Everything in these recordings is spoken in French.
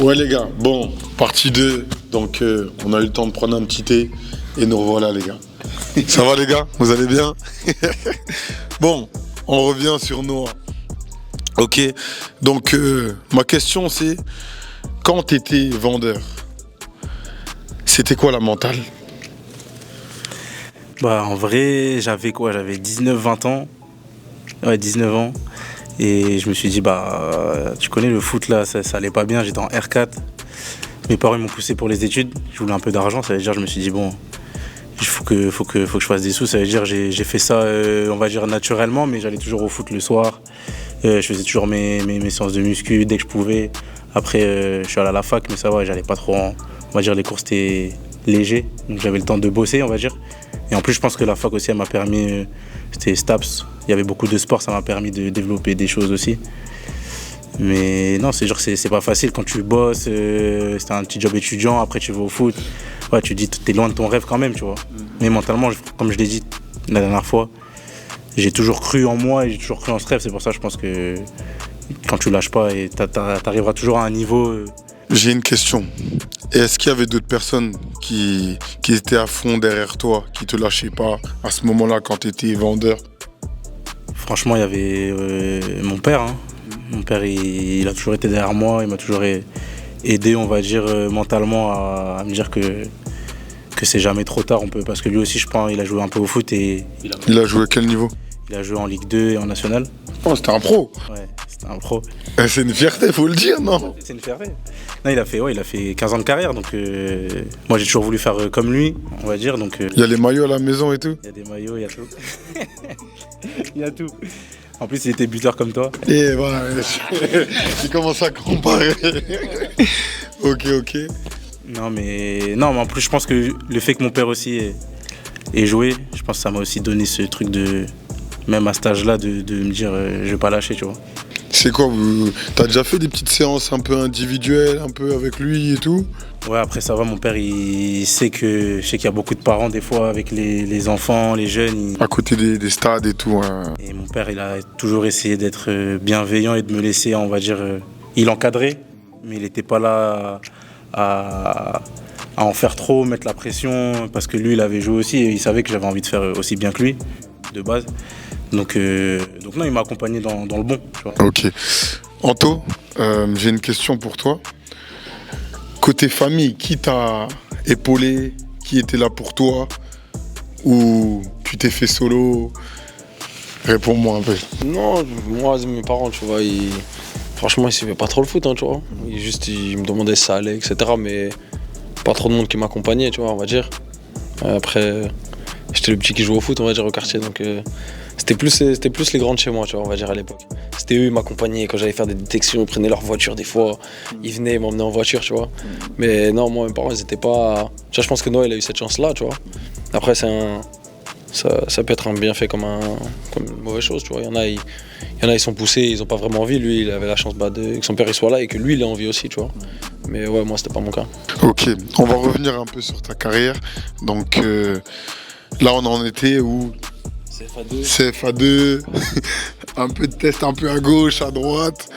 Ouais les gars, bon, partie 2, donc on a eu le temps de prendre un petit thé et nous revoilà les gars. Ça va les gars? Vous allez bien? Bon, on revient sur Noah. Ok, donc ma question c'est, quand tu étais vendeur, c'était quoi la mentale? Bah en vrai, j'avais 19-20 ans. Ouais, 19 ans. Et je me suis dit, tu connais le foot là, ça allait pas bien, j'étais en R4. Mes parents ils m'ont poussé pour les études, je voulais un peu d'argent, ça veut dire, je me suis dit, bon, il faut que je fasse des sous, ça veut dire, j'ai fait ça, on va dire, naturellement, mais j'allais toujours au foot le soir. Je faisais toujours mes séances de muscu dès que je pouvais. Après, je suis allé à la fac, mais ça va, j'allais pas trop, on va dire, les cours c'était léger, donc j'avais le temps de bosser, on va dire. Et en plus, je pense que la fac aussi, elle m'a permis, c'était STAPS, il y avait beaucoup de sport, ça m'a permis de développer des choses aussi. Mais non, c'est genre c'est pas facile quand tu bosses, c'est un petit job étudiant, après tu vas au foot. Ouais, tu te dis t'es loin de ton rêve quand même, tu vois. Mais mentalement, comme je l'ai dit la dernière fois, j'ai toujours cru en moi et j'ai toujours cru en ce rêve. C'est pour ça que je pense que quand tu lâches pas, et t'arriveras toujours à un niveau. J'ai une question. Est-ce qu'il y avait d'autres personnes qui étaient à fond derrière toi, qui te lâchaient pas à ce moment-là quand tu étais vendeur? Franchement, il y avait mon père. Hein. Mon père, il a toujours été derrière moi, il m'a toujours aidé, on va dire, mentalement à me dire que c'est jamais trop tard. Parce que lui aussi, je pense, il a joué un peu au foot. Et il a joué à quel niveau? Il a joué en Ligue 2 et en National. Oh, c'était un pro. Ouais, c'était un pro. C'est une fierté, faut le dire, non? C'est une fierté. Non, il a fait 15 ans de carrière, donc moi j'ai toujours voulu faire comme lui, on va dire. Donc, il y a les maillots à la maison et tout? Il y a des maillots, il y a tout. Il y a tout. En plus, il était buteur comme toi. Et voilà, il commence à comparer. Ok. Non, mais en plus, je pense que le fait que mon père aussi ait joué, je pense que ça m'a aussi donné ce truc de, même à cet âge-là, de me dire, je vais pas lâcher, tu vois. C'est quoi, t'as déjà fait des petites séances un peu individuelles, un peu avec lui et tout? Ouais, après ça va, mon père, je sais qu'il y a beaucoup de parents des fois avec les enfants, les jeunes. À côté des stades et tout. Hein. Et mon père, il a toujours essayé d'être bienveillant et de me laisser, on va dire, il encadrait, mais il n'était pas là à en faire trop, mettre la pression, parce que lui, il avait joué aussi et il savait que j'avais envie de faire aussi bien que lui, de base. Donc non, il m'a accompagné dans le bon. Tu vois. Ok. Anto, j'ai une question pour toi. Côté famille, qui t'a épaulé? Qui était là pour toi? Ou tu t'es fait solo? Réponds-moi un peu. Non, moi, mes parents, tu vois, franchement, ils suivaient pas trop le foot, hein, tu vois. Ils me demandaient si ça allait, etc. Mais pas trop de monde qui m'accompagnait, tu vois, on va dire. Après, j'étais le petit qui jouait au foot, on va dire, au quartier. Donc, c'était plus les grands de chez moi, tu vois, on va dire, à l'époque. C'était eux, ils m'accompagnaient quand j'allais faire des détections, ils prenaient leur voiture des fois. Ils venaient m'emmener en voiture, tu vois. Mais non, moi, mes parents, ils étaient pas... Tu vois, je pense que Noah, il a eu cette chance-là, tu vois. Après, ça peut être un bienfait comme une mauvaise chose, tu vois. Il y en a, ils sont poussés, ils ont pas vraiment envie. Lui, il avait la chance que son père il soit là et que lui, il a envie aussi, tu vois. Mais ouais, moi, c'était pas mon cas. Ok, on va revenir un peu sur ta carrière. Donc là, on en était où? CFA2, un peu de test, un peu à gauche, à droite.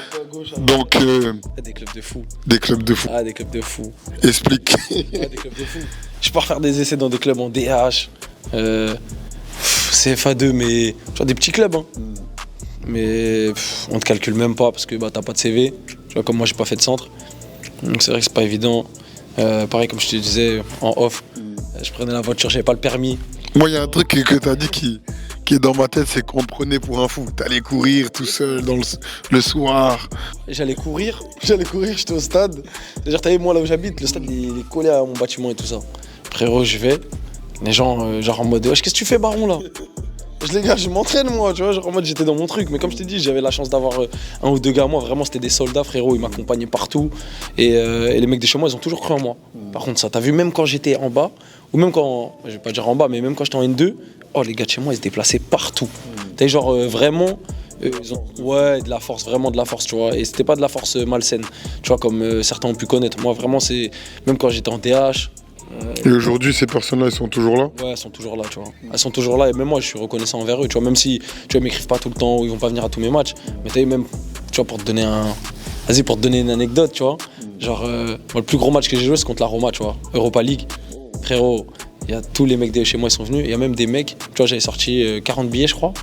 Donc Des clubs de fous. Des clubs de fous. Ah, des clubs de fous. Explique. Ouais, des clubs de fous. Je pars faire des essais dans des clubs en DH, CFA2, mais tu vois, des petits clubs. Hein. Mais on te calcule même pas parce que t'as pas de CV. Tu vois, comme moi, j'ai pas fait de centre. Donc c'est vrai que c'est pas évident. Pareil, comme je te disais en off, je prenais la voiture, j'avais pas le permis. Moi, il y a un truc que t'as dit qui est dans ma tête, c'est qu'on te prenait pour un fou. T'allais courir tout seul le soir. J'allais courir, j'étais au stade. C'est-à-dire, t'as vu, moi, là où j'habite, le stade, il est collé à mon bâtiment et tout ça. Frérot, je vais, les gens, genre en mode, wesh, qu'est-ce que tu fais, baron, là? Les gars, je m'entraîne, moi, tu vois, genre en mode, j'étais dans mon truc. Mais comme je t'ai dit, j'avais la chance d'avoir un ou deux gars, moi, vraiment, c'était des soldats, frérot, ils m'accompagnaient partout. Et les mecs de chez moi, ils ont toujours cru en moi. Par contre, ça, t'as vu, même quand j'étais en bas, ou même quand, je vais pas dire en bas, mais même quand j'étais en N2, oh, les gars de chez moi, ils se déplaçaient partout. T'as genre, vraiment, ils ont, ouais, de la force, vraiment de la force, tu vois. Et c'était pas de la force malsaine, tu vois, comme certains ont pu connaître. Moi, vraiment, c'est, même quand j'étais en DH. Et aujourd'hui, ces personnes-là, elles sont toujours là? Ouais, elles sont toujours là, tu vois. Elles sont toujours là et même moi, je suis reconnaissant envers eux, tu vois. Même si, tu vois, ils m'écrivent pas tout le temps ou ils vont pas venir à tous mes matchs. Mais t'as vu, même, tu vois, pour te donner une anecdote, tu vois. Genre, moi, le plus gros match que j'ai joué, c'est contre la Roma, tu vois, Europa League. Frérot, il y a tous les mecs de chez moi, ils sont venus. Il y a même des mecs, tu vois, j'avais sorti 40 billets, je crois.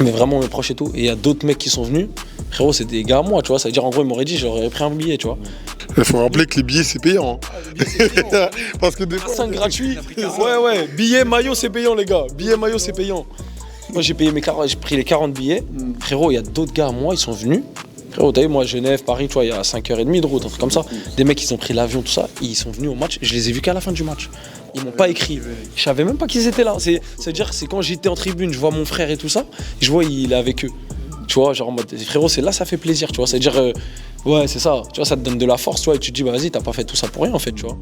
Mais vraiment mes proches et tout. Et il y a d'autres mecs qui sont venus. Frérot, c'est des gars à moi, tu vois. Ça veut dire, en gros, ils m'auraient dit, j'aurais pris un billet, tu vois. Il faut rappeler que les billets, c'est payant. Parce que des fois. 5 gratuits. Ouais. Billet, maillot, c'est payant, les gars. Billet, maillot, c'est payant. Moi, j'ai pris les 40 billets. Frérot, il y a d'autres gars à moi, ils sont venus. Frérot, t'as vu, moi, Genève, Paris, tu vois, il y a 5h30 de route, un truc comme ça. Des mecs, ils ont pris l'avion, tout ça. Ils sont venus au match. Je les ai vus qu'à la fin du match. Ils m'ont pas écrit. Je savais même pas qu'ils étaient là. C'est-à-dire, c'est quand j'étais en tribune, je vois mon frère et tout ça. Je vois, il est avec eux. Tu vois, genre en mode, frérot, c'est là, ça fait plaisir, tu vois. C'est-à-dire, ouais, c'est ça. Tu vois, ça te donne de la force, tu vois. Et tu te dis, bah vas-y, t'as pas fait tout ça pour rien, en fait, tu vois.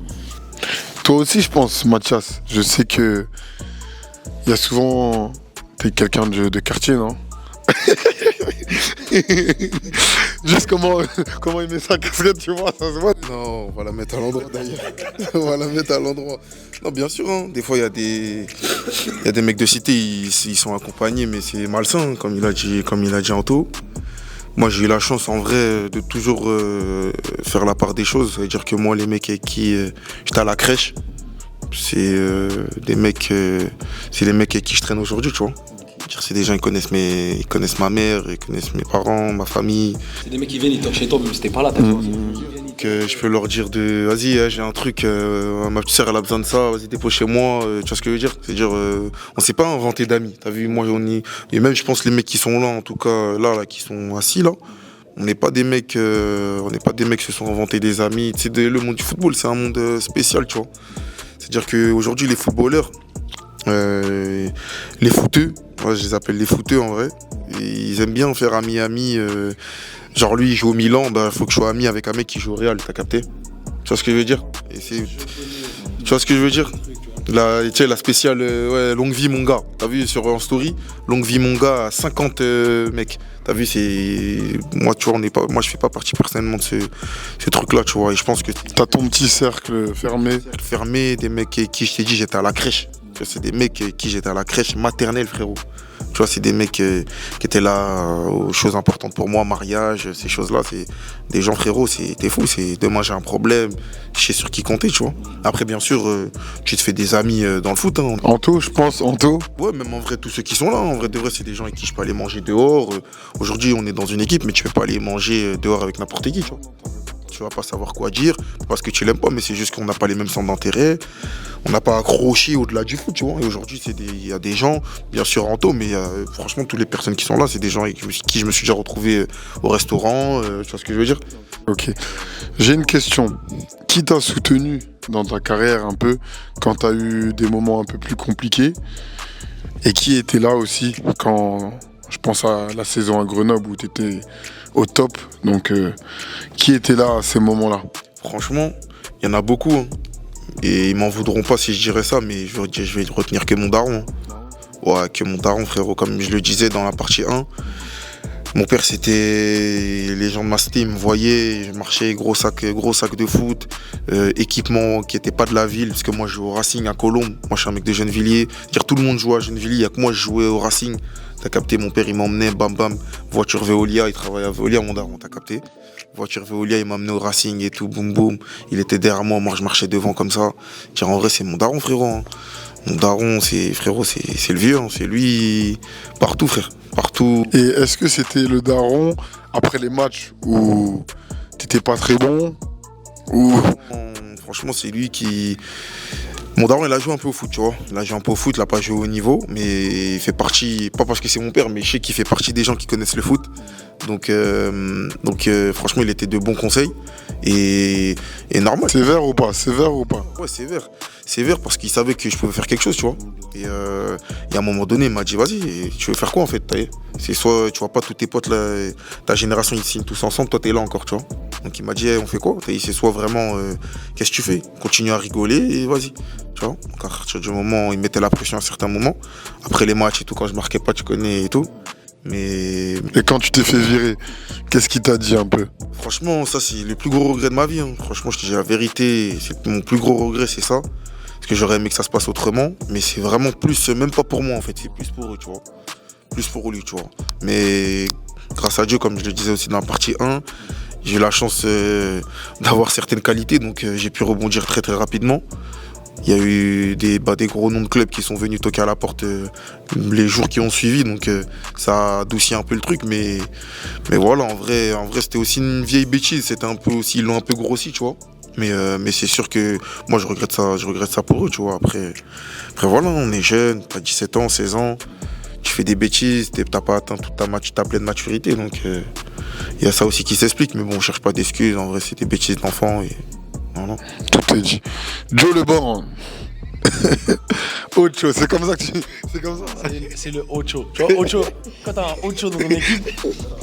Toi aussi, je pense, Mathias. Je sais que. Il y a souvent. T'es quelqu'un de quartier, non? Juste comment il met sa casquette, tu vois, ça se voit. Non, on va la mettre à l'endroit d'ailleurs. On va la mettre à l'endroit. Non, bien sûr, hein. Des fois il y a des mecs de cité, ils sont accompagnés, mais c'est malsain, comme il a dit Anto. Moi j'ai eu la chance en vrai de toujours faire la part des choses. C'est-à-dire que moi les mecs avec qui j'étais à la crèche, c'est les mecs avec qui je traîne aujourd'hui, tu vois. C'est des gens, ils connaissent ma mère, ils connaissent mes parents, ma famille. C'est des mecs qui viennent, ils toquent chez toi, même si t'es pas là, t'as Que je peux leur dire vas-y, j'ai un truc, ma petite sœur elle a besoin de ça, vas-y dépose chez moi, tu vois ce que je veux dire? C'est-à-dire, on s'est pas inventé d'amis, t'as vu, moi et même je pense les mecs qui sont là, en tout cas là qui sont assis là, on n'est pas des mecs qui se sont inventés des amis. Tu sais, le monde du football c'est un monde spécial, tu vois. C'est-à-dire qu'aujourd'hui les footballeurs, les footeux, moi je les appelle les footeux en vrai, et ils aiment bien faire ami-ami. Genre lui il joue au Milan, bah faut que je sois ami avec un mec qui joue au Real, t'as capté? Tu vois ce que je veux dire? Tu vois ce que je veux dire? Tu sais, la spéciale longue vie mon gars, t'as vu en story, longue vie mon gars à 50 mecs. T'as vu, c'est. Moi tu vois, moi je fais pas partie personnellement de ce truc là, tu vois, et je pense que. T'as ton petit cercle fermé. Fermé, des mecs avec qui je t'ai dit j'étais à la crèche. C'est des mecs avec qui j'étais à la crèche maternelle, frérot. Tu vois, c'est des mecs qui étaient là aux choses importantes pour moi, mariage, ces choses-là. C'est des gens, frérot, t'es fou. Demain, j'ai un problème, je sais sur qui compter, tu vois. Après, bien sûr, tu te fais des amis dans le foot. Hein. Anto, je pense, Anto. Ouais, même en vrai, tous ceux qui sont là, en vrai, de vrai, c'est des gens avec qui je peux aller manger dehors. Aujourd'hui, on est dans une équipe, mais tu peux pas aller manger dehors avec n'importe qui, tu vois. Tu vas pas savoir quoi dire parce que tu l'aimes pas, mais c'est juste qu'on n'a pas les mêmes centres d'intérêt. On n'a pas accroché au-delà du foot, tu vois. Et aujourd'hui, il y a des gens, bien sûr Anto, mais franchement, toutes les personnes qui sont là, c'est des gens avec qui je me suis déjà retrouvé au restaurant. Tu vois ce que je veux dire? Ok. J'ai une question. Qui t'a soutenu dans ta carrière un peu quand t'as eu des moments un peu plus compliqués? Et qui était là aussi quand, je pense à la saison à Grenoble où t'étais au top. Donc, qui était là à ces moments-là? Franchement, il y en a beaucoup. Hein. Et ils m'en voudront pas si je dirais ça, mais je vais retenir que mon daron. Ouais, que mon daron, frérot. Comme je le disais dans la partie 1, mon père, c'était les gens de ma cité, ils me voyaient, je marchais, gros sac de foot, équipement qui n'était pas de la ville, parce que moi je joue au Racing à Colombes, moi je suis un mec de Gennevilliers, dire tout le monde jouait à Gennevilliers, il n'y a que moi je jouais au Racing, t'as capté, mon père il m'emmenait, bam bam, voiture Veolia, il travaillait à Veolia, mon daron, t'as capté, voiture Veolia, il m'emmenait au Racing et tout, boum boum, il était derrière moi je marchais devant comme ça, dire en vrai c'est mon daron, frérot, hein. Mon daron, c'est le vieux, hein. C'est lui partout, frère. Partout. Et est-ce que c'était le daron après les matchs où t'étais pas très bon ou... Franchement, c'est lui qui... Mon daron, il a joué un peu au foot, tu vois. Il a joué un peu au foot, il n'a pas joué au niveau, mais il fait partie, pas parce que c'est mon père, mais je sais qu'il fait partie des gens qui connaissent le foot. Donc franchement, il était de bons conseils et normal. Sévère ou pas? Ouais, sévère. Sévère parce qu'il savait que je pouvais faire quelque chose, tu vois. Et à un moment donné, il m'a dit, vas-y, tu veux faire quoi en fait? C'est soit tu vois pas tous tes potes, là, ta génération, ils signent tous ensemble, toi t'es là encore, tu vois. Donc il m'a dit, on fait quoi? C'est soit vraiment, qu'est-ce que tu fais? Continue à rigoler et vas-y. Tu vois, donc à partir du moment où il mettait la pression à certains moments, après les matchs et tout, quand je marquais pas, tu connais et tout. Mais... Et quand tu t'es fait virer, qu'est-ce qu'il t'a dit un peu? Franchement, ça c'est le plus gros regret de ma vie. Hein. Franchement, je te dis la vérité, mon plus gros regret, c'est ça. Parce que j'aurais aimé que ça se passe autrement, mais c'est vraiment plus, même pas pour moi en fait, c'est plus pour eux, tu vois. Plus pour lui, tu vois. Mais grâce à Dieu, comme je le disais aussi dans la partie 1, J'ai eu la chance d'avoir certaines qualités, donc j'ai pu rebondir très très rapidement. Il y a eu des gros noms de clubs qui sont venus toquer à la porte les jours qui ont suivi, donc ça a adouci un peu le truc, mais voilà, en vrai c'était aussi une vieille bêtise, c'était un peu aussi, ils l'ont un peu grossi, tu vois. Mais c'est sûr que moi je regrette ça pour eux, tu vois. Après voilà, on est jeune, t'as 17 ans, 16 ans, tu fais des bêtises, t'as pas atteint toute ta pleine maturité, donc il y a ça aussi qui s'explique, mais bon, on cherche pas d'excuses, en vrai c'est des bêtises d'enfants et voilà. Tout est dit. Joe Lebon. Ocho, c'est comme ça que tu. C'est comme ça. C'est le Ocho. Tu vois, Ocho, quand t'as un Ocho dans ton équipe,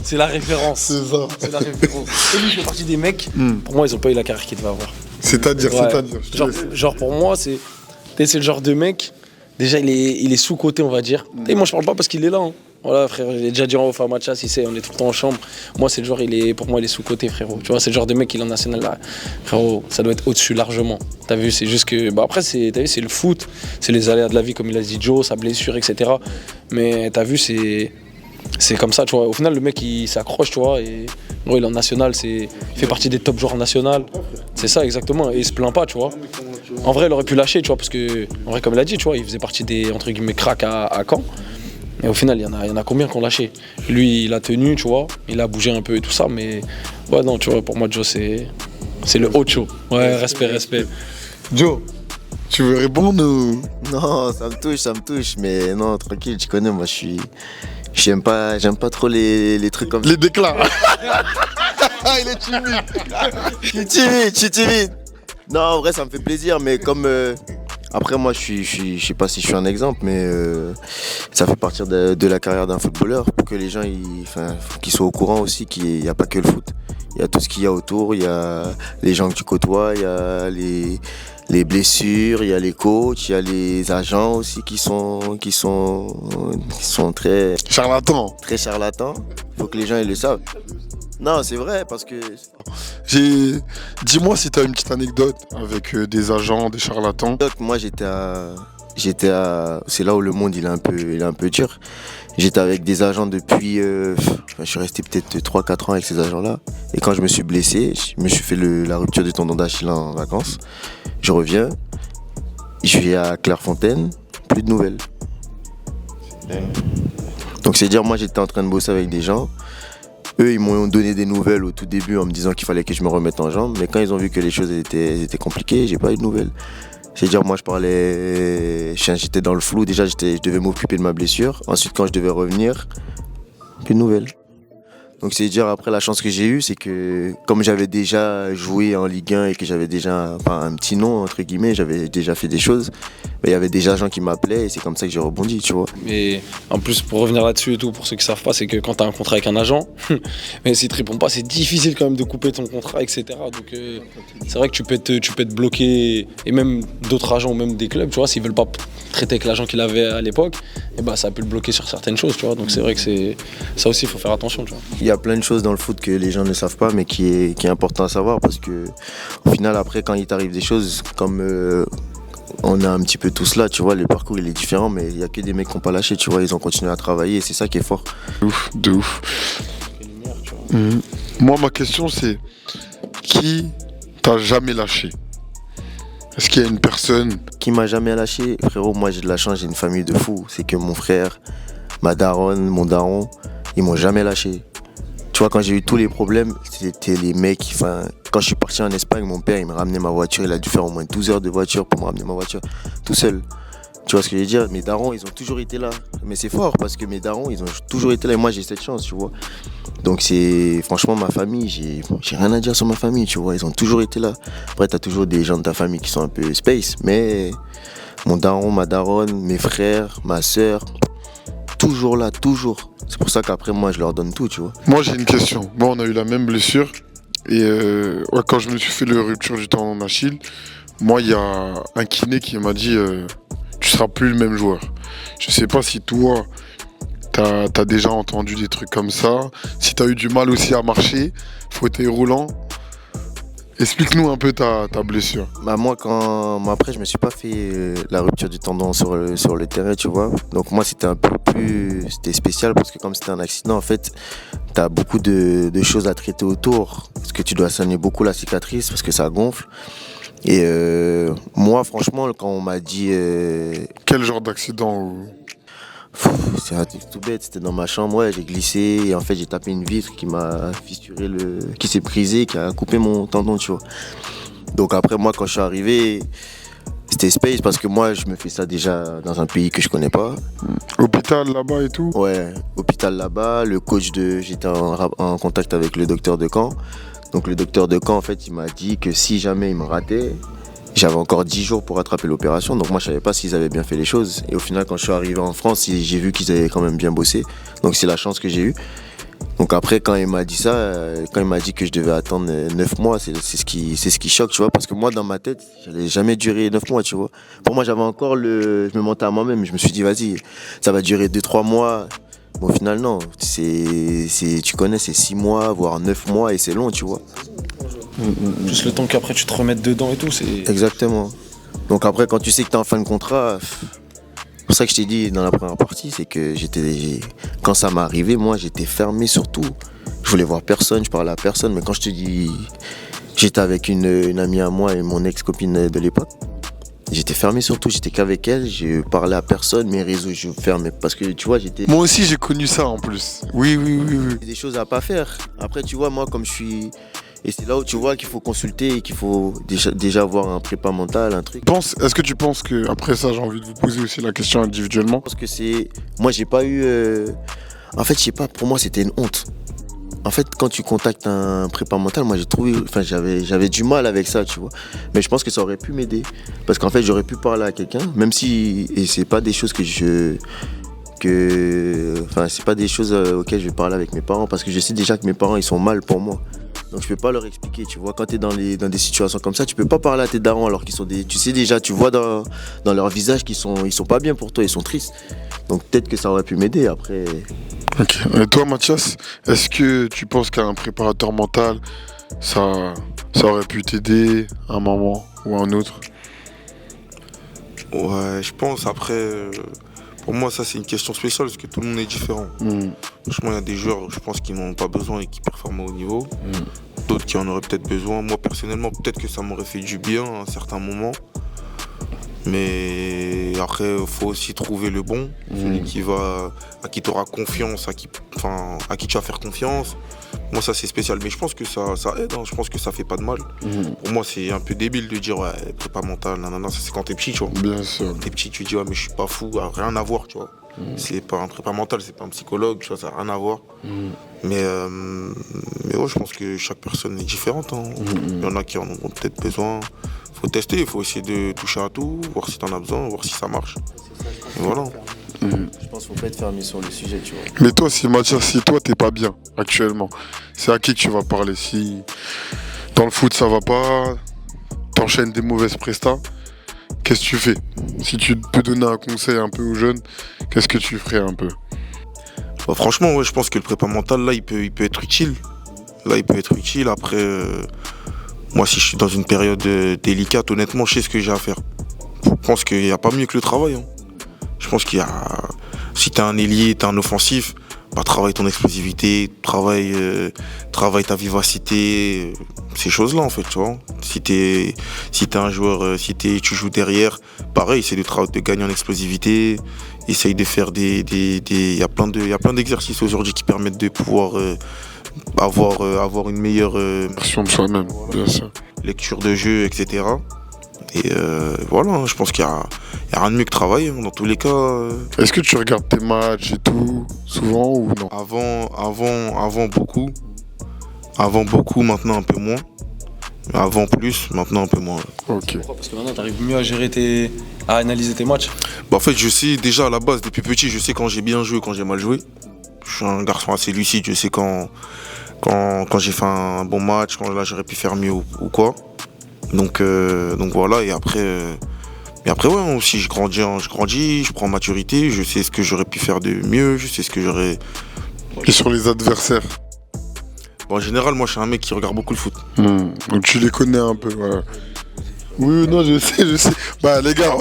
c'est la référence. C'est ça. C'est la référence. Et lui, il fait partie des mecs, pour moi, ils ont pas eu la carrière qu'il devait avoir. C'est-à-dire. Genre pour moi, c'est le genre de mec, déjà, il est sous-coté, on va dire. Et moi, je parle pas parce qu'il est là. Hein. Voilà, frère, j'ai déjà dit en off à Matcha, si c'est, on est tout le temps en chambre. Moi, c'est le genre, pour moi, il est sous-coté, frérot. Tu vois, c'est le genre de mec, il est en national là. Frérot, ça doit être au-dessus largement. T'as vu, c'est juste que. Bah après, t'as vu, c'est le foot, c'est les aléas de la vie, comme il a dit Joe, sa blessure, etc. Mais t'as vu, c'est comme ça, tu vois. Au final, le mec, il s'accroche, tu vois. Et gros, il est en national, il fait partie des top joueurs national. C'est ça, exactement. Et il se plaint pas, tu vois. En vrai, il aurait pu lâcher, tu vois, parce que, en vrai, comme il a dit, tu vois, il faisait partie des, entre guillemets, cracks à Caen. Et au final, il y en a combien qui ont lâché? Lui, il a tenu, tu vois, il a bougé un peu et tout ça, mais ouais, non, tu vois, pour moi, Joe, c'est le Ocho. Ouais, respect. Joe, tu veux répondre ou... Non, ça me touche, mais non, tranquille, tu connais, moi, j'aime pas trop les trucs comme ça. Les déclats. Il est timide. Je suis timide. Non, en vrai, ça me fait plaisir, mais comme... Après, moi, je sais pas si je suis un exemple, mais ça fait partie de la carrière d'un footballeur pour que les gens qu'ils soient au courant aussi qu'il n'y a pas que le foot. Il y a tout ce qu'il y a autour, il y a les gens que tu côtoies, il y a les blessures, il y a les coachs, il y a les agents aussi qui sont très Charlatan. très charlatans. Il faut que les gens ils le savent. Non, c'est vrai parce que Dis-moi si t'as une petite anecdote avec des agents, des charlatans. moi j'étais à c'est là où le monde il est un peu dur. J'étais avec des agents depuis je suis resté peut-être 3-4 ans avec ces agents-là et quand je me suis blessé, je me suis fait la rupture du tendon d'Achille en vacances. Je reviens, je vais à Clairefontaine, plus de nouvelles. Donc c'est dire moi j'étais en train de bosser avec des gens. Eux, ils m'ont donné des nouvelles au tout début en me disant qu'il fallait que je me remette en jambes. Mais quand ils ont vu que les choses étaient compliquées, j'ai pas eu de nouvelles. C'est-à-dire, moi, j'étais dans le flou. Déjà, je devais m'occuper de ma blessure. Ensuite, quand je devais revenir, plus de nouvelles. Donc, c'est dire, après, la chance que j'ai eue, c'est que comme j'avais déjà joué en Ligue 1 et que j'avais déjà un petit nom, entre guillemets, j'avais déjà fait des choses, il y avait déjà des gens qui m'appelaient et c'est comme ça que j'ai rebondi, tu vois. Mais en plus, pour revenir là-dessus et tout, pour ceux qui savent pas, c'est que quand tu as un contrat avec un agent, mais s'il te répond pas, c'est difficile quand même de couper ton contrat, etc. Donc c'est vrai que tu peux être bloqué, et même d'autres agents ou même des clubs, tu vois, s'ils veulent pas traiter avec l'agent qu'il avait à l'époque, et bah ça peut le bloquer sur certaines choses, tu vois. Donc c'est vrai que ça aussi, il faut faire attention, tu vois. Il y a plein de choses dans le foot que les gens ne savent pas, mais qui est important à savoir parce que au final, après, quand il t'arrive des choses comme on a un petit peu tous là, tu vois, le parcours il est différent, mais il y a que des mecs qui n'ont pas lâché, tu vois, ils ont continué à travailler et c'est ça qui est fort. De ouf. Moi, ma question c'est qui t'a jamais lâché? Est-ce qu'il y a une personne qui m'a jamais lâché? Frérot, moi j'ai de la chance, j'ai une famille de fous. C'est que mon frère, ma daronne, mon daron, ils m'ont jamais lâché. Tu vois, quand j'ai eu tous les problèmes, c'était les mecs, quand je suis parti en Espagne, mon père il me ramenait ma voiture, il a dû faire au moins 12 heures de voiture pour me ramener ma voiture tout seul. Tu vois ce que je veux dire? Mes darons, ils ont toujours été là. Mais c'est fort parce que mes darons, ils ont toujours été là et moi j'ai cette chance, tu vois. Donc c'est franchement ma famille, j'ai rien à dire sur ma famille, tu vois, ils ont toujours été là. Après t'as toujours des gens de ta famille qui sont un peu space, mais mon daron, ma daronne, mes frères, ma soeur, toujours là, toujours. C'est pour ça qu'après moi je leur donne tout, tu vois. Moi j'ai une question. Moi on a eu la même blessure et quand je me suis fait le rupture du tendon d'Achille, moi il y a un kiné qui m'a dit tu seras plus le même joueur. Je sais pas si toi t'as déjà entendu des trucs comme ça, si t'as eu du mal aussi à marcher, fauteuil roulant. Explique-nous un peu ta blessure. Bah moi après je me suis pas fait la rupture du tendon sur le terrain, tu vois. Donc moi c'était un peu plus spécial parce que comme c'était un accident en fait, t'as beaucoup de choses à traiter autour parce que tu dois soigner beaucoup la cicatrice parce que ça gonfle. Et moi franchement quand on m'a dit Quel genre d'accident c'est un truc tout bête, c'était dans ma chambre, ouais, j'ai glissé et en fait j'ai tapé une vitre qui m'a fissuré qui s'est brisée, qui a coupé mon tendon, tu vois. Donc après moi quand je suis arrivé, c'était space parce que moi je me fais ça déjà dans un pays que je connais pas. Hôpital là-bas et tout? Ouais, hôpital là-bas, j'étais en contact avec le docteur de Caen. Donc le docteur de Caen en fait il m'a dit que si jamais il me ratait, j'avais encore 10 jours pour rattraper l'opération, donc moi je savais pas s'ils avaient bien fait les choses. Et au final quand je suis arrivé en France, j'ai vu qu'ils avaient quand même bien bossé. Donc c'est la chance que j'ai eue. Donc après quand il m'a dit ça, quand il m'a dit que je devais attendre 9 mois, c'est ce qui choque, tu vois. Parce que moi dans ma tête, j'allais jamais durer 9 mois, tu vois. Pour moi j'avais encore je me mentais à moi-même, je me suis dit vas-y, ça va durer 2-3 mois. Mais au final non, tu connais, c'est 6 mois, voire 9 mois et c'est long, tu vois. Juste le temps qu'après tu te remettes dedans et tout, c'est... Exactement. Donc après, quand tu sais que t'es en fin de contrat, c'est pour ça que je t'ai dit dans la première partie, c'est que quand ça m'est arrivé, moi j'étais fermé sur tout. Je voulais voir personne, je parlais à personne, mais quand je te dis, j'étais avec une amie à moi et mon ex-copine de l'époque, j'étais fermé sur tout, j'étais qu'avec elle, je parlais à personne, mes réseaux je fermais parce que tu vois j'étais... Moi aussi j'ai connu ça en plus. Oui. Des choses à pas faire. Après tu vois moi comme je suis... Et c'est là où tu vois qu'il faut consulter et qu'il faut déjà avoir un prépa mental, un truc. Est-ce que tu penses que, après ça j'ai envie de vous poser aussi la question individuellement. Je pense que moi j'ai pas eu... En fait je sais pas, pour moi c'était une honte. En fait quand tu contactes un prépa mental, moi j'avais du mal avec ça, tu vois. Mais je pense que ça aurait pu m'aider. Parce qu'en fait j'aurais pu parler à quelqu'un, même si... Et c'est pas des choses c'est pas des choses auxquelles je vais parler avec mes parents parce que je sais déjà que mes parents ils sont mal pour moi. Donc je peux pas leur expliquer, tu vois, quand tu es dans des situations comme ça, tu peux pas parler à tes darons alors qu'ils sont tu sais déjà, tu vois dans leur visage qu'ils sont pas bien pour toi, ils sont tristes. Donc peut-être que ça aurait pu m'aider après. Ok. Et toi Mathias, est-ce que tu penses qu'un préparateur mental, ça aurait pu t'aider à un moment ou à un autre? Ouais, je pense après... Pour moi, ça, c'est une question spéciale parce que tout le monde est différent. Franchement, il y a des joueurs, je pense, qui n'en ont pas besoin et qui performent au niveau. D'autres qui en auraient peut-être besoin. Moi, personnellement, peut-être que ça m'aurait fait du bien à un certain moment. Mais après, il faut aussi trouver le bon. Celui à qui tu auras confiance, à qui tu vas faire confiance. Moi, ça, c'est spécial. Mais je pense que ça aide. Je pense que ça fait pas de mal. Pour moi, c'est un peu débile de dire, ouais, prépa mental, nanana. Ça, c'est quand t'es petit, tu vois. Bien sûr. Quand t'es petit, tu dis, ouais, mais je suis pas fou. Rien à voir, tu vois. C'est pas un prépa mental, c'est pas un psychologue, tu vois, ça n'a rien à voir. Mais ouais, je pense que chaque personne est différente. Il y en a qui en ont peut-être besoin. Faut tester, il faut essayer de toucher à tout, voir si t'en as besoin, voir si ça marche. Et voilà. Je pense qu'il faut pas être fermé sur le sujet, tu vois. Mais toi, Mathias, si toi t'es pas bien actuellement, c'est à qui que tu vas parler? Si dans le foot ça va pas, t'enchaînes des mauvaises prestats, qu'est-ce que tu fais? Si tu peux donner un conseil un peu aux jeunes, qu'est-ce que tu ferais un peu? Bah, franchement, ouais, je pense que le prépa mental, là, il peut être utile. Après, moi, si je suis dans une période délicate, honnêtement, je sais ce que j'ai à faire. Je pense qu'il n'y a pas mieux que le travail. Je pense si t'es un ailier, t'es un offensif, bah, travaille ton explosivité, travaille ta vivacité, ces choses-là, en fait, tu vois. Si t'es un joueur, tu joues derrière, pareil, c'est de gagner en explosivité. Essaye de faire il y a plein d'exercices aujourd'hui qui permettent de pouvoir avoir une meilleure Version de soi-même, bien sûr. lecture de jeu, etc. Et voilà, je pense qu'il y a rien de mieux que travailler, dans tous les cas. Est-ce que tu regardes tes matchs et tout, souvent ou non? Avant beaucoup. Avant beaucoup, maintenant un peu moins. Avant plus, maintenant un peu moins. Ok. Parce que maintenant, t'arrives mieux à analyser tes matchs. Bah, en fait, je sais déjà à la base, depuis petit, je sais quand j'ai bien joué, quand j'ai mal joué. Je suis un garçon assez lucide, je sais quand j'ai fait un bon match, quand là j'aurais pu faire mieux ou quoi. Donc voilà, et après ouais, aussi je grandis, je prends en maturité, je sais ce que j'aurais pu faire de mieux, je sais ce que j'aurais... Et sur les adversaires? Bon, en général, moi, je suis un mec qui regarde beaucoup le foot. Donc tu les connais un peu, voilà. Oui, non, je sais. Bah, les gars,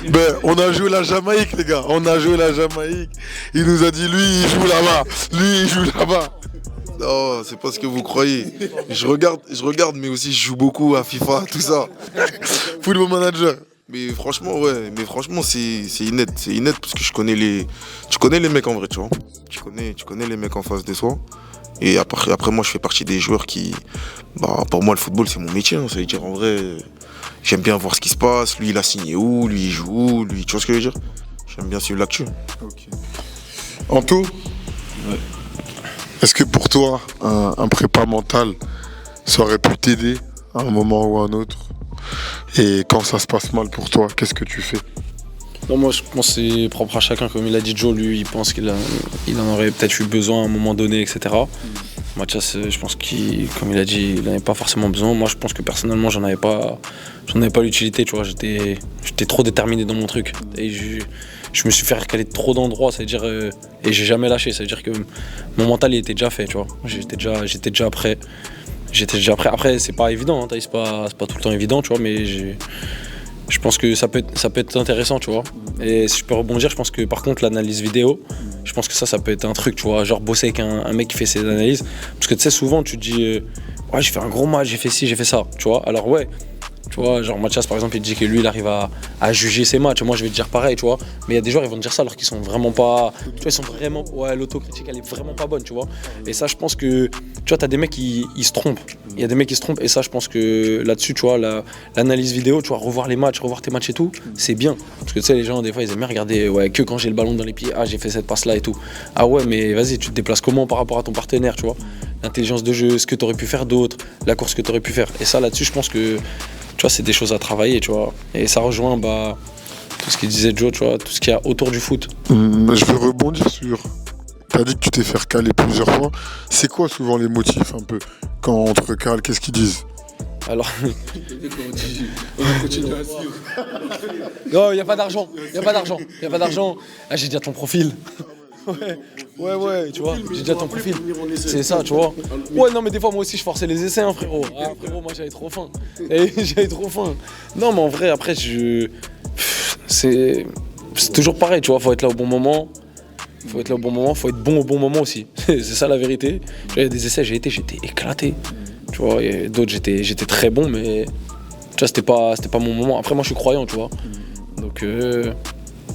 ben, on a joué la Jamaïque, les gars. On a joué la Jamaïque. Il nous a dit, lui, il joue là-bas. Lui, il joue là-bas. Non, c'est pas ce que vous croyez. Je regarde, mais aussi je joue beaucoup à FIFA, tout ça. Football manager. Mais franchement, ouais, c'est innet. C'est innet parce que tu connais les mecs en vrai, tu vois. Tu connais les mecs en face de toi. Et après moi, je fais partie des joueurs qui... Bah, pour moi, le football, c'est mon métier. Ça veut dire, en vrai, j'aime bien voir ce qui se passe. Lui, il a signé où, lui, il joue où, lui, tu vois ce que je veux dire. J'aime bien suivre l'actu. Okay. Anto, ouais. Est-ce que pour toi, un prépa mental, ça aurait pu t'aider à un moment ou à un autre? Et quand ça se passe mal pour toi, qu'est-ce que tu fais? Non, moi je pense que c'est propre à chacun. Comme il a dit Joe, lui il pense qu'il en aurait peut-être eu besoin à un moment donné, etc. Mathias, je pense comme il a dit, il n'en avait pas forcément besoin. Moi je pense que personnellement j'en avais pas l'utilité, tu vois. J'étais trop déterminé dans mon truc. Et je me suis fait recaler trop d'endroits, c'est-à-dire et j'ai jamais lâché. C'est-à-dire que mon mental il était déjà fait, tu vois. J'étais déjà prêt. Après c'est pas évident, hein, c'est pas tout le temps évident, tu vois, mais je pense que ça peut être intéressant, tu vois. Et si je peux rebondir, je pense que par contre l'analyse vidéo, je pense que ça peut être un truc, tu vois, genre bosser avec un mec qui fait ses analyses. Parce que tu sais, souvent tu te dis ouais, j'ai fait un gros match, j'ai fait ci, j'ai fait ça, tu vois. Alors ouais, tu vois, genre Mathias par exemple, il dit que lui il arrive à juger ses matchs. Moi je vais te dire pareil, tu vois. Mais il y a des joueurs, ils vont te dire ça alors qu'ils sont vraiment pas. Tu vois, ils sont vraiment. Ouais, l'autocritique elle est vraiment pas bonne, tu vois. Et ça, je pense que. Tu vois, t'as des mecs qui se trompent. Il y a des mecs qui se trompent. Et ça, je pense que là-dessus, tu vois, l'analyse vidéo, tu vois, revoir les matchs, revoir tes matchs et tout, c'est bien. Parce que tu sais, les gens, des fois, ils aiment bien regarder ouais, que quand j'ai le ballon dans les pieds, ah, j'ai fait cette passe-là et tout. Ah ouais, mais vas-y, tu te déplaces comment par rapport à ton partenaire, tu vois. L'intelligence de jeu, ce que t'aurais pu faire d'autre, la course que t'aurais pu faire. Et ça, là-dessus, je pense que. Tu vois, c'est des choses à travailler, tu vois. Et ça rejoint tout ce qu'il disait Joe, tu vois, tout ce qu'il y a autour du foot. Je vais rebondir sur... T'as dit que tu t'es fait recaler plusieurs fois. C'est quoi souvent les motifs un peu quand on te recale? Qu'est-ce qu'ils disent? Alors... Non, il n'y a pas d'argent. Ah, j'ai déjà ton profil. Ouais, tu vois, j'ai déjà ton profil. C'est ça, tu vois. Ouais, non, mais des fois, moi aussi, je forçais les essais, hein, frérot. Ah, frérot, moi, j'avais trop faim. Non, mais en vrai, après, c'est toujours pareil, tu vois. Faut être là au bon moment. Faut être bon au bon moment aussi. C'est ça la vérité. Il y a des essais, j'étais éclaté. Tu vois, et d'autres, j'étais très bon, mais tu vois, c'était pas mon moment. Après, moi, je suis croyant, tu vois. Donc,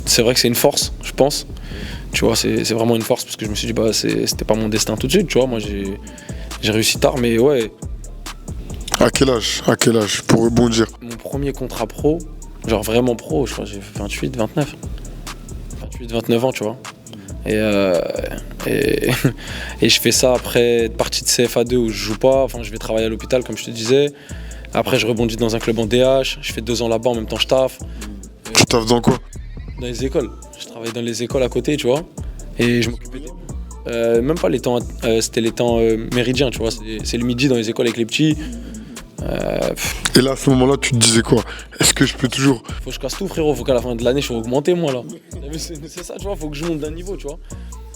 c'est vrai que c'est une force, je pense. Tu vois, c'est vraiment une force parce que je me suis dit, bah, c'était pas mon destin tout de suite, tu vois. Moi, j'ai réussi tard, mais ouais. À quel âge pour rebondir? Mon premier contrat pro, genre vraiment pro, je crois que j'ai 29 ans, tu vois. Et je fais ça après être parti de CFA2 où je joue pas. Enfin, je vais travailler à l'hôpital, comme je te disais. Après, je rebondis dans un club en DH. Je fais 2 ans là-bas, en même temps, je taffe. Tu taffes dans quoi? Dans les écoles. Je travaillais dans les écoles à côté, tu vois. Et je m'occupais même pas les temps, c'était les temps méridiens, tu vois. C'est le midi dans les écoles avec les petits. Et là, à ce moment-là, tu te disais quoi? Est-ce que je peux toujours... Faut que je casse tout, frérot. Faut qu'à la fin de l'année, je sois augmenté, moi, là. C'est ça, tu vois. Faut que je monte d'un niveau, tu vois.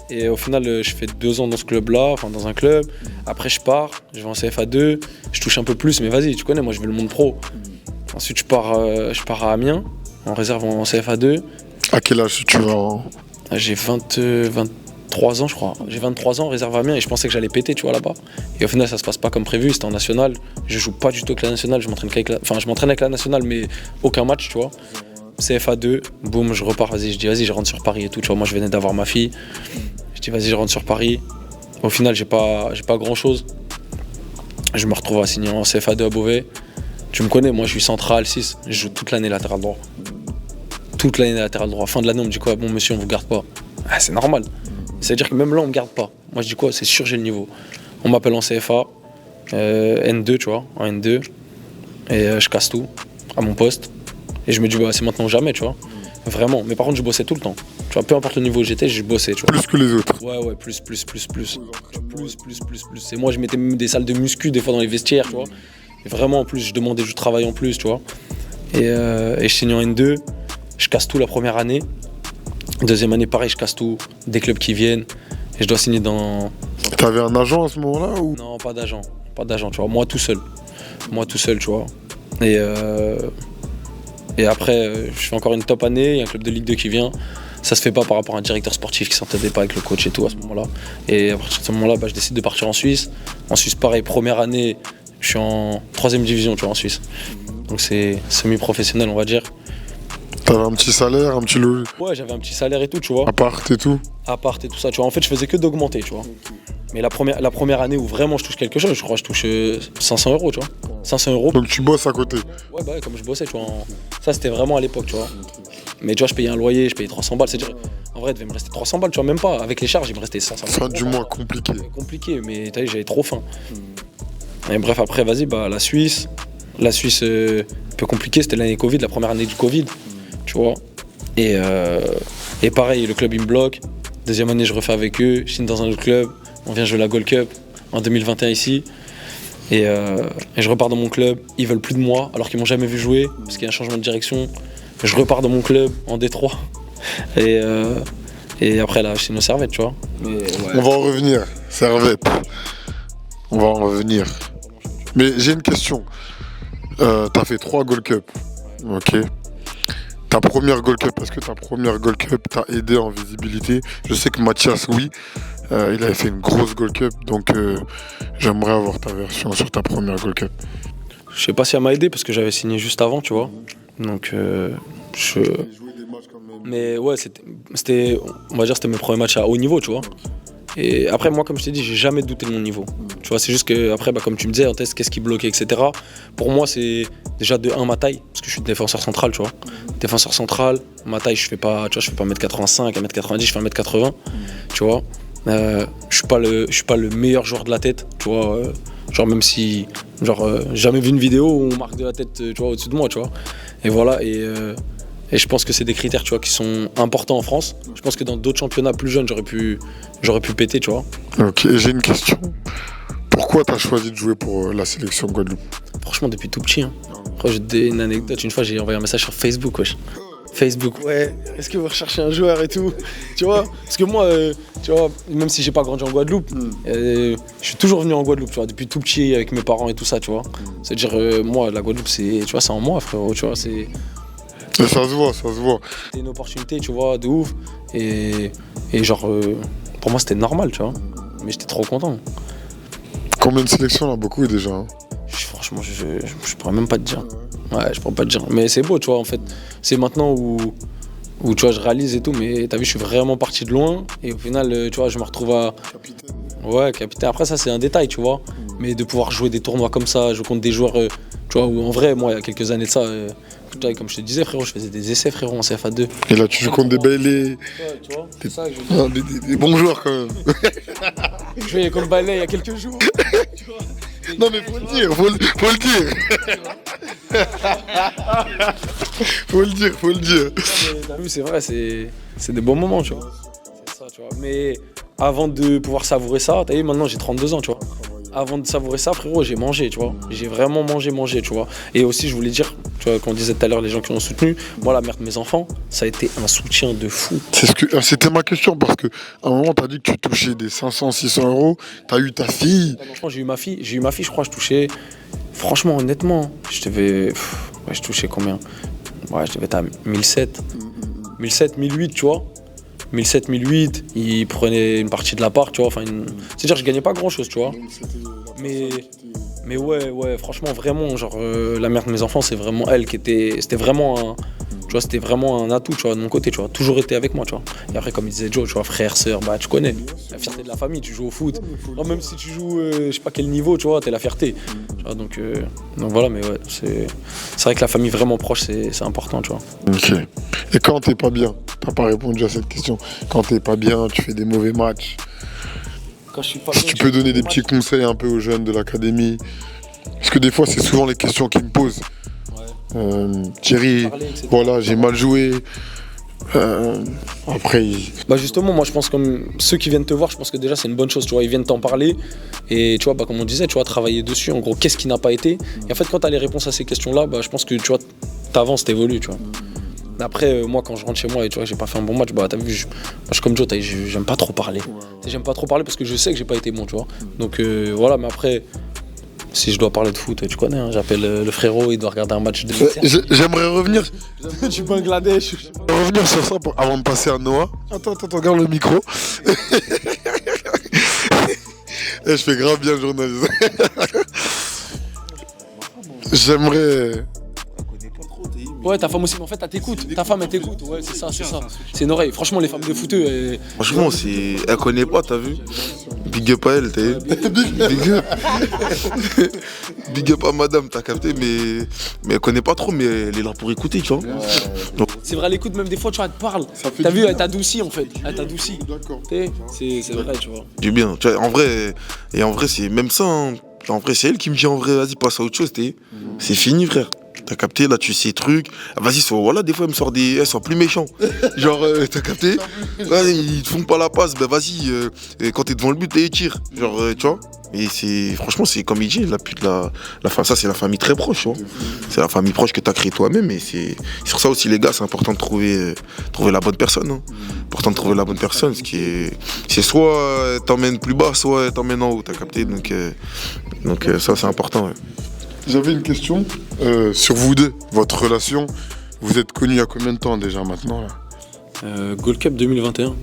Et au final, je fais 2 ans dans ce club-là, enfin dans un club. Après, je pars, je vais en CFA2. Je touche un peu plus, mais vas-y, tu connais, moi, je veux le monde pro. Ensuite, je pars à Amiens, en réserve en CFA2. À quel âge tu vas J'ai 23 ans, je crois. J'ai 23 ans, réserve à Amiens, et je pensais que j'allais péter, tu vois, là-bas. Et au final, ça se passe pas comme prévu. C'était en national. Je joue pas du tout avec la nationale. Je m'entraîne avec la nationale, mais aucun match, tu vois. CFA2, boum, je repars. Je dis, vas-y, je rentre sur Paris et tout. Tu vois, moi, je venais d'avoir ma fille. Je dis, vas-y, je rentre sur Paris. Au final, j'ai pas grand-chose. Je me retrouve à signer en CFA2 à Beauvais. Tu me connais, moi, je suis central 6. Je joue toute l'année latéral droit. Fin de l'année, on me dit quoi? Bon, monsieur, on vous garde pas. Ah, c'est normal. C'est-à-dire que même là, on me garde pas. Moi, je dis quoi? C'est sûr, j'ai le niveau. On m'appelle en CFA, N2, tu vois, en N2. Et je casse tout à mon poste. Et je me dis, bah, c'est maintenant ou jamais, tu vois. Vraiment. Mais par contre, je bossais tout le temps. Tu vois, peu importe le niveau où j'étais, je bossais, tu vois. Plus que les autres. Ouais, plus. Et moi, je mettais même des salles de muscu, des fois, dans les vestiaires, tu vois. Et vraiment, en plus, je demandais du travail en plus, tu vois. Et je signe en N2. Je casse tout la première année. Deuxième année, pareil, je casse tout. Des clubs qui viennent. Et je dois signer dans T'avais un agent à ce moment-là ou... Non, pas d'agent, tu vois. Moi tout seul, tu vois. Et après, je fais encore une top année, il y a un club de Ligue 2 qui vient. Ça se fait pas par rapport à un directeur sportif qui s'entendait pas avec le coach et tout à ce moment-là. Et à partir de ce moment-là, je décide de partir en Suisse. En Suisse, pareil, première année, je suis en 3e division, tu vois, en Suisse. Donc c'est semi-professionnel, on va dire. T'avais un petit salaire, un petit logis, Ouais, j'avais un petit salaire et tout, tu vois. appart et tout. Appart et tout ça, tu vois. En fait, je faisais que d'augmenter, tu vois. Mais la première année où vraiment je touche quelque chose, je crois que je touche 500 €, tu vois. 500 €. Donc tu bosses à côté. Ouais, bah ouais, comme je bossais, tu vois. Ça, c'était vraiment à l'époque, tu vois. Mais tu vois, je payais un loyer, je payais 300 balles. C'est-à-dire, en vrai, il devait me rester 300 balles, tu vois, même pas. Avec les charges, il me restait 500 balles. Fin du mois, compliqué. Compliqué, mais t'as vu, j'avais trop faim. Et bref, après, vas-y, la Suisse. La Suisse, un peu compliqué, c'était l'année Covid, la première année du Covid, tu vois. Et pareil, le club, il me bloque. Deuxième année, je refais avec eux, je signe dans un autre club. On vient jouer la Gold Cup en 2021 ici. Et je repars dans mon club. Ils veulent plus de moi, alors qu'ils m'ont jamais vu jouer, parce qu'il y a un changement de direction. Je repars dans mon club en Détroit. Et après, là, je signe au Servette, tu vois. Mais, ouais. On va en revenir, Servette. On va en revenir. Mais j'ai une question. T'as fait 3 Gold Cup. Ok. Ta première Gold Cup, est-ce que ta première Gold Cup t'a aidé en visibilité? Je sais que Mathias, oui, il avait fait une grosse Gold Cup, donc j'aimerais avoir ta version sur ta première Gold Cup. Je sais pas si elle m'a aidé, parce que j'avais signé juste avant, tu vois. Donc, Mais ouais, c'était, on va dire, c'était mes premiers matchs à haut niveau, tu vois. Et après, moi, comme je t'ai dit, j'ai jamais douté de mon niveau. Tu vois, c'est juste que après, comme tu me disais, en test, qu'est-ce qui bloquait, etc. Pour moi, c'est déjà de 1 ma taille, parce que je suis défenseur central, tu vois. Défenseur central, ma taille, je fais pas 1m85, 1m90, je fais 1m80, tu vois. Je suis pas le meilleur joueur de la tête, tu vois. Genre même si, jamais vu une vidéo où on marque de la tête, tu vois, au-dessus de moi, tu vois. Et voilà, et je pense que c'est des critères, tu vois, qui sont importants en France. Je pense que dans d'autres championnats plus jeunes, j'aurais pu péter, tu vois. Ok, j'ai une question. Pourquoi t'as choisi de jouer pour la sélection Guadeloupe? Franchement, depuis tout petit, hein. J'ai une anecdote. Une fois, j'ai envoyé un message sur Facebook, wesh. Facebook, ouais, est-ce que vous recherchez un joueur et tout? Tu vois? Parce que moi, tu vois, même si j'ai pas grandi en Guadeloupe, je suis toujours venu en Guadeloupe, tu vois, depuis tout petit avec mes parents et tout ça, tu vois. C'est-à-dire, moi, la Guadeloupe, c'est en moi, frérot, tu vois, c'est. Ça se voit, ça se voit. C'était une opportunité, tu vois, de ouf. Et pour moi, c'était normal, tu vois. Mais j'étais trop content. Combien de sélections là? Beaucoup déjà. Hein. Franchement, je pourrais même pas te dire. Ouais, je pourrais pas te dire. Mais c'est beau, tu vois, en fait. C'est maintenant où tu vois, je réalise et tout. Mais t'as vu, je suis vraiment parti de loin. Et au final, tu vois, je me retrouve à. Capitaine. Ouais, capitaine. Après, ça, c'est un détail, tu vois. Mais de pouvoir jouer des tournois comme ça, jouer contre des joueurs, tu vois, où en vrai, moi, il y a quelques années de ça, comme je te disais, frérot, je faisais des essais, frérot, en CFA2. Et là, tu joues contre des Bailey. Ouais, tu vois, c'est ça que je veux dire. Des bons joueurs quand même. Je jouais contre Bailey il y a quelques jours. Tu vois. Non, mais faut le dire, faut le dire. Faut le dire. T'as vu, c'est vrai, c'est des bons moments, tu vois. C'est ça, tu vois. Mais avant de pouvoir savourer ça, t'as vu, maintenant j'ai 32 ans, tu vois. Avant de savourer ça, frérot, j'ai mangé, tu vois. J'ai vraiment mangé, tu vois. Et aussi, je voulais dire, tu vois, qu'on disait tout à l'heure, les gens qui ont soutenu, moi, la mère de mes enfants, ça a été un soutien de fou. C'était ma question parce qu'à un moment, t'as dit que tu touchais des 500, 600 euros. T'as eu ta fille. Franchement, j'ai eu ma fille, je crois, je touchais. Franchement, honnêtement, je touchais combien? Ouais, je devais être à 1007. 1008, tu vois. 1008, il prenait une partie de la part, tu vois. Enfin, c'est-à-dire, je gagnais pas grand-chose, tu vois. Mais ouais, franchement, vraiment, genre, la mère de mes enfants, c'est vraiment elle qui était. C'était vraiment un atout, tu vois, de mon côté, tu vois. Toujours été avec moi, tu vois. Et après, comme il disait Joe, tu vois, frère, sœur, bah, tu connais. La fierté de la famille, tu joues au foot. Non, même si tu joues, je sais pas quel niveau, tu vois, t'es la fierté. Tu vois, donc voilà, mais ouais, c'est vrai que la famille vraiment proche, c'est important, tu vois. Ok. Et quand t'es pas bien, t'as pas répondu à cette question. Quand t'es pas bien, tu fais des mauvais matchs. Quand je suis pas Si tu peux donner des petits conseils un peu aux jeunes de l'académie. Parce que des fois, c'est souvent les questions qu'ils me posent. Thierry, voilà, j'ai mal joué. Après, bah justement, moi je pense comme ceux qui viennent te voir, je pense que déjà c'est une bonne chose, tu vois, ils viennent t'en parler et tu vois, bah, comme on disait, tu vois, travailler dessus, en gros, qu'est-ce qui n'a pas été. Et en fait, quand tu as les réponses à ces questions-là, bah, je pense que tu vois, t'avances, t'évolues, tu vois. Mais après, moi, quand je rentre chez moi et tu vois, j'ai pas fait un bon match, bah t'as vu, moi, je suis comme Joe, j'aime pas trop parler. J'aime pas trop parler parce que je sais que j'ai pas été bon, tu vois. Donc voilà, mais après, si je dois parler de foot, tu connais, hein, j'appelle le frérot, il doit regarder un match de J'aimerais revenir. du Bangladesh. Revenir sur ça avant de passer à Noah. Attends, regarde le micro. Je fais grave bien le journaliste. J'aimerais. Ouais, ta femme aussi, mais en fait, elle t'écoute. Ta femme, elle t'écoute. Ouais, c'est ça. C'est une oreille. Franchement, les femmes de footeux, Franchement, elle connaît pas, t'as vu? Big up à elle, t'es. Big up. Big up à madame, t'as capté, mais elle connaît pas trop, mais elle est là pour écouter, tu vois. Donc, c'est vrai, elle écoute, même des fois, tu vois, elle te parle. fait T'as du vu, bien. elle t'adoucit, en fait. Elle t'adoucit. D'accord. C'est vrai, tu vois. du bien. Tu vois, en vrai, c'est même ça. Hein. En vrai, c'est elle qui me dit en vrai, vas-y, passe à autre chose, t'es. C'est fini, frère. T'as capté, là, tu sais ces trucs. Vas-y, voilà, des fois, elle me sort des. Elle sort plus méchant. Genre, t'as capté? Ouais, ils te font pas la passe, ben vas-y, quand t'es devant le but, t'es tire. Genre, tu vois? Et c'est. Franchement, c'est comme il dit, ça, c'est la famille très proche, tu vois. C'est la famille proche que t'as créée toi-même. Et c'est sur ça aussi, les gars, c'est important de trouver la bonne personne. Hein. Important de trouver la bonne personne. C'est soit elle t'emmène plus bas, soit elle t'emmène en haut, t'as capté? Donc ça, c'est important, ouais. J'avais une question sur vous deux, votre relation. Vous êtes connus il y a combien de temps déjà maintenant là? Gold Cup 2021.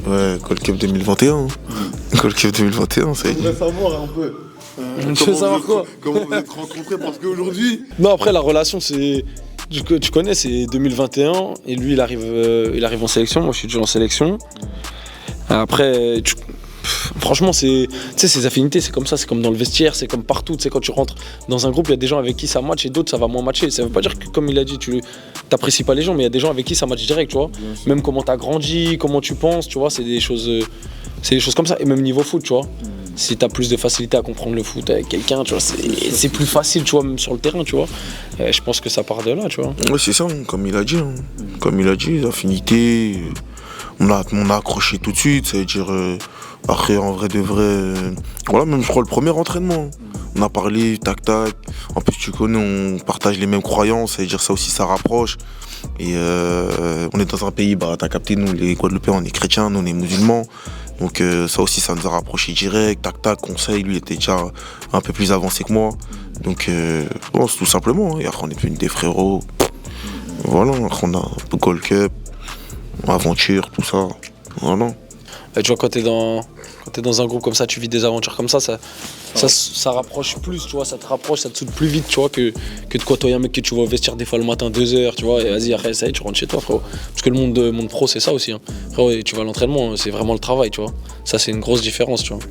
Ouais, Gold Cup 2021. Hein. Gold Cup 2021, ça y est. Je voudrais savoir un peu. Tu veux savoir quoi? Comment vous êtes rencontrés? Parce qu'aujourd'hui. Non, après, la relation, c'est. Tu connais, c'est 2021. Et lui, il arrive en sélection. Moi, je suis toujours en sélection. Après, franchement, c'est, tu sais, ces affinités, c'est comme ça, c'est comme dans le vestiaire, c'est comme partout. Tu sais, quand tu rentres dans un groupe, il y a des gens avec qui ça match et d'autres, ça va moins matcher. Ça veut pas dire que, comme il a dit, tu t'apprécies pas les gens, mais il y a des gens avec qui ça match direct, tu vois. Même comment t'as grandi, comment tu penses, tu vois, c'est des choses comme ça. Et même niveau foot, tu vois. Si t'as plus de facilité à comprendre le foot avec quelqu'un, tu vois, c'est plus facile, tu vois, même sur le terrain, tu vois. Je pense que ça part de là, tu vois. Ouais, c'est ça, hein, comme il a dit. Hein. Comme il a dit, les affinités, on a accroché tout de suite, ça veut dire. Après, en vrai de vrai, voilà, même je crois le premier entraînement. On a parlé, tac. En plus, tu connais, on partage les mêmes croyances, ça veut dire ça aussi, ça rapproche. Et on est dans un pays, bah, t'as capté, nous, les Guadeloupéens, on est chrétiens, nous, on est musulmans. Donc ça aussi, ça nous a rapprochés direct, tac, conseil, lui était déjà un peu plus avancé que moi. Donc, bon, c'est tout simplement. Hein. Et après, on est devenus des frérots. Voilà, après, on a un peu Gold Cup, aventure, tout ça. Voilà. Et tu vois, quand t'es dans un groupe comme ça, tu vis des aventures comme ça rapproche plus, tu vois, ça te rapproche, ça te soude plus vite, tu vois, que de côtoyer un mec que tu vas vestir des fois le matin 2 heures, tu vois, et vas-y, après ça y est, tu rentres chez toi, frérot. Parce que le monde pro, c'est ça aussi, hein. Frérot, et tu vas à l'entraînement, c'est vraiment le travail, tu vois. Ça, c'est une grosse différence, tu vois.